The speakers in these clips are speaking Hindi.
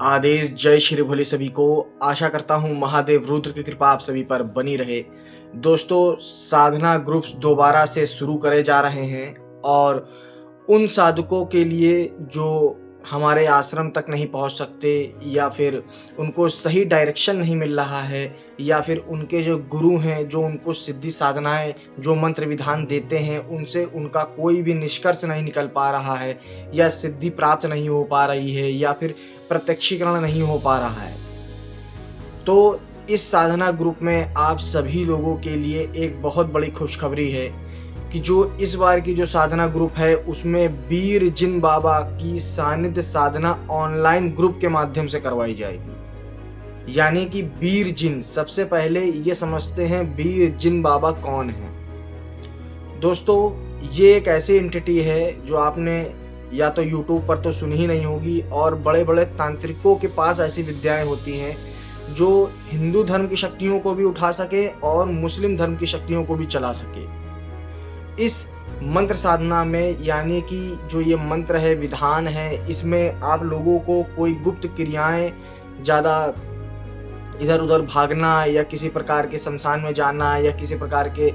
आदेश जय श्री भोले सभी को। आशा करता हूँ महादेव रुद्र की कृपा आप सभी पर बनी रहे। दोस्तों, साधना ग्रुप्स दोबारा से शुरू करे जा रहे हैं और उन साधकों के लिए जो हमारे आश्रम तक नहीं पहुंच सकते या फिर उनको सही डायरेक्शन नहीं मिल रहा है या फिर उनके जो गुरु हैं जो उनको सिद्धि साधनाएं जो मंत्र विधान देते हैं उनसे उनका कोई भी निष्कर्ष नहीं निकल पा रहा है या सिद्धि प्राप्त नहीं हो पा रही है या फिर प्रत्यक्षीकरण नहीं हो पा रहा है, तो इस साधना ग्रुप में आप सभी लोगों के लिए एक बहुत बड़ी खुशखबरी है कि जो इस बार की जो साधना ग्रुप है उसमें बीर जिन बाबा की सानिध्य साधना ऑनलाइन ग्रुप के माध्यम से करवाई जाएगी। यानी कि बीर जिन, सबसे पहले ये समझते हैं बीर जिन बाबा कौन है। दोस्तों, ये एक ऐसी एंटिटी है जो आपने या तो YouTube पर तो सुनी ही नहीं होगी और बड़े बड़े तांत्रिकों के पास ऐसी विद्याएं होती हैं जो हिंदू धर्म की शक्तियों को भी उठा सके और मुस्लिम धर्म की शक्तियों को भी चला सके। इस मंत्र साधना में यानी कि जो ये मंत्र है, विधान है, इसमें आप लोगों को कोई गुप्त क्रियाएं, ज़्यादा इधर उधर भागना या किसी प्रकार के शमशान में जाना या किसी प्रकार के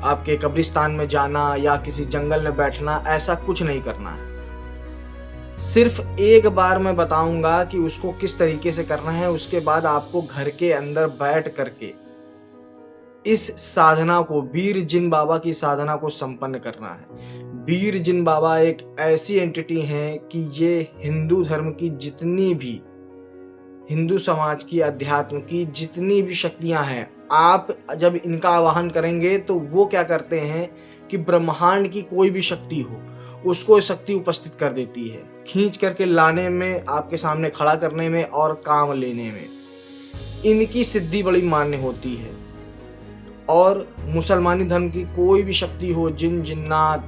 आपके कब्रिस्तान में जाना या किसी जंगल में बैठना, ऐसा कुछ नहीं करना है। सिर्फ एक बार मैं बताऊंगा कि उसको किस तरीके से करना है, उसके बाद आपको घर के अंदर बैठ करके इस साधना को, बीर जिन बाबा की साधना को संपन्न करना है। बीर जिन बाबा एक ऐसी एंटिटी हैं कि ये हिंदू धर्म की जितनी भी, हिंदू समाज की, अध्यात्म की जितनी भी शक्तियां हैं, आप जब इनका आवाहन करेंगे तो वो क्या करते हैं कि ब्रह्मांड की कोई भी शक्ति हो उसको शक्ति उपस्थित कर देती है, खींच करके लाने में, आपके सामने खड़ा करने में और काम लेने में इनकी सिद्धि बड़ी मान्य होती है। और मुसलमानी धर्म की कोई भी शक्ति हो, जिन जिन्नात,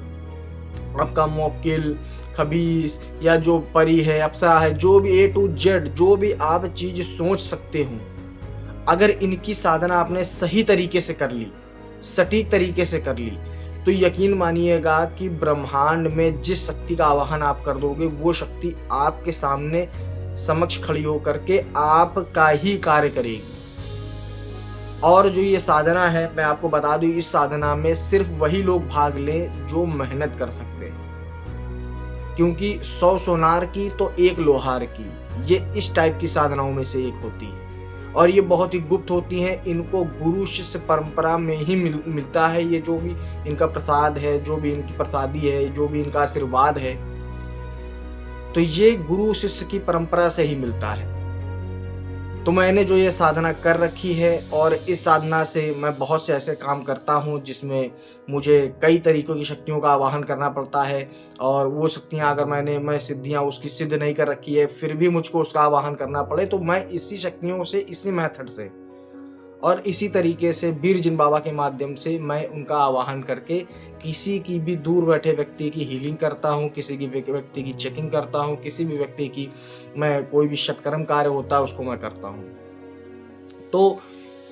आपका मोक्किल, खबीस या जो परी है, अप्सरा है, जो भी A to Z जो भी आप चीज सोच सकते हो, अगर इनकी साधना आपने सही तरीके से कर ली, सटीक तरीके से कर ली, तो यकीन मानिएगा कि ब्रह्मांड में जिस शक्ति का आवाहन आप कर दोगे वो शक्ति आपके सामने समक्ष खड़ी होकर के आपका ही कार्य करेगी। और जो ये साधना है, मैं आपको बता दूं, इस साधना में सिर्फ वही लोग भाग लें जो मेहनत कर सकते हैं, क्योंकि 100 सोनार की तो एक लोहार की, ये इस टाइप की साधनाओं में से एक होती है और ये बहुत ही गुप्त होती हैं। इनको गुरु शिष्य परंपरा में ही मिलता है। ये जो भी इनका प्रसाद है, जो भी इनकी प्रसादी है, जो भी इनका आशीर्वाद है, तो ये गुरु शिष्य की परंपरा से ही मिलता है। तो मैंने जो ये साधना कर रखी है और इस साधना से मैं बहुत से ऐसे काम करता हूँ जिसमें मुझे कई तरीकों की शक्तियों का आवाहन करना पड़ता है और वो शक्तियाँ अगर मैं सिद्धियाँ उसकी सिद्ध नहीं कर रखी है फिर भी मुझको उसका आवाहन करना पड़े, तो मैं इसी शक्तियों से, इसी मेथड से और इसी तरीके से बीर जिन बाबा के माध्यम से मैं उनका आवाहन करके किसी की भी दूर बैठे व्यक्ति की हीलिंग करता हूँ, किसी की व्यक्ति की चेकिंग करता हूँ, किसी भी व्यक्ति की मैं कोई भी षटकर्म कार्य होता है उसको मैं करता हूँ। तो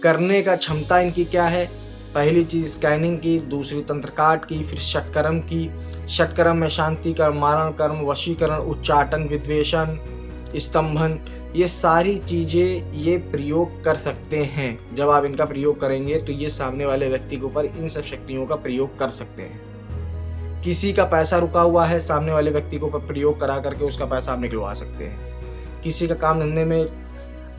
करने का क्षमता इनकी क्या है? पहली चीज स्कैनिंग की, दूसरी तंत्र काट की, फिर षटकर्म की। षटकर्म में शांति कर्म, मारण कर्म, वशीकरण, उच्चाटन, विद्वेषण, स्तंभन, ये सारी चीजें ये प्रयोग कर सकते हैं। जब आप इनका प्रयोग करेंगे तो ये सामने वाले व्यक्ति के ऊपर इन सब शक्तियों का प्रयोग कर सकते हैं। किसी का पैसा रुका हुआ है, सामने वाले व्यक्ति को प्रयोग करा करके उसका पैसा आप निकलवा सकते हैं। किसी का काम धंधे में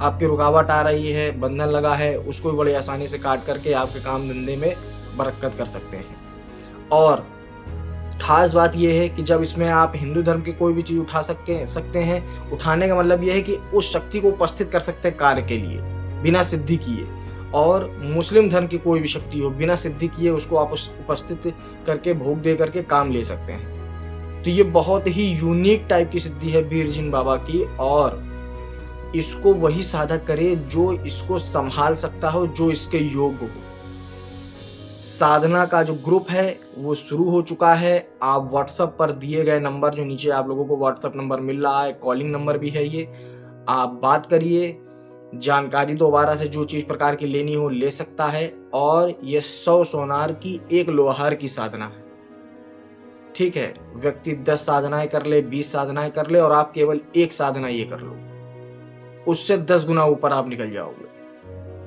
आपकी रुकावट आ रही है, बंधन लगा है, उसको भी बड़ी आसानी से काट करके आपके काम धंधे में बरकत कर सकते हैं। और खास बात यह है कि जब इसमें आप हिंदू धर्म की कोई भी चीज उठा सकते हैं, उठाने का मतलब यह है कि उस शक्ति को उपस्थित कर सकते हैं कार्य के लिए बिना सिद्धि किए। और मुस्लिम धर्म की कोई भी शक्ति हो, बिना सिद्धि किए उसको आप उपस्थित करके भोग दे करके काम ले सकते हैं। तो ये बहुत ही यूनिक टाइप की सिद्धि है बीर जिन बाबा की, और इसको वही साधक करे जो इसको संभाल सकता हो, जो इसके योग्य हो। साधना का जो ग्रुप है वो शुरू हो चुका है। आप व्हाट्सएप पर दिए गए नंबर, जो नीचे आप लोगों को व्हाट्सएप नंबर मिल रहा है, कॉलिंग नंबर भी है ये, आप बात करिए। जानकारी दोबारा से जो चीज प्रकार की लेनी हो ले सकता है। और ये 100 सोनार की एक लोहार की साधना है, ठीक है। व्यक्ति 10 साधनाएं कर ले, 20 साधनाएं कर ले, और आप केवल एक साधना ये कर लो। उससे 10 गुना ऊपर आप निकल जाओगे।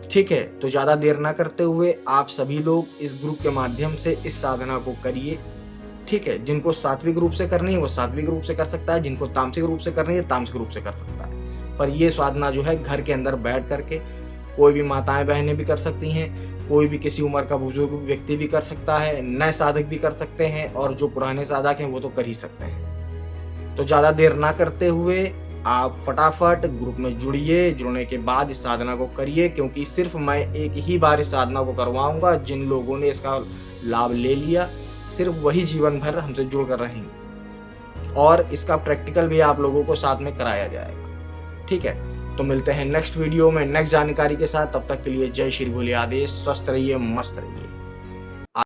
ठीक है, तो ज़्यादा देर ना करते हुए आप सभी लोग इस ग्रुप के माध्यम से इस साधना को करिए। ठीक है, जिनको सात्विक रूप से करनी है वो सात्विक रूप से कर सकता है, जिनको तामसिक रूप से करनी है तामसिक रूप से कर सकता है। पर ये साधना जो है घर के अंदर बैठ करके कोई भी माताएं बहनें भी कर सकती हैं, कोई भी किसी उम्र का बुजुर्ग व्यक्ति भी कर सकता है, नए साधक भी कर सकते हैं और जो पुराने साधक हैं वो तो कर ही सकते हैं। तो ज़्यादा देर ना करते हुए आप फटाफट ग्रुप में जुड़िए। जुड़ने के बाद इस साधना को करिए, क्योंकि सिर्फ मैं एक ही बार इस साधना को करवाऊंगा। जिन लोगों ने इसका लाभ ले लिया सिर्फ वही जीवन भर हमसे जुड़ कर रहेंगे और इसका प्रैक्टिकल भी आप लोगों को साथ में कराया जाएगा। ठीक है, तो मिलते हैं नेक्स्ट वीडियो में नेक्स्ट जानकारी के साथ। तब तक के लिए जय श्री भोले आदेश। स्वस्थ रहिए, मस्त रहिए।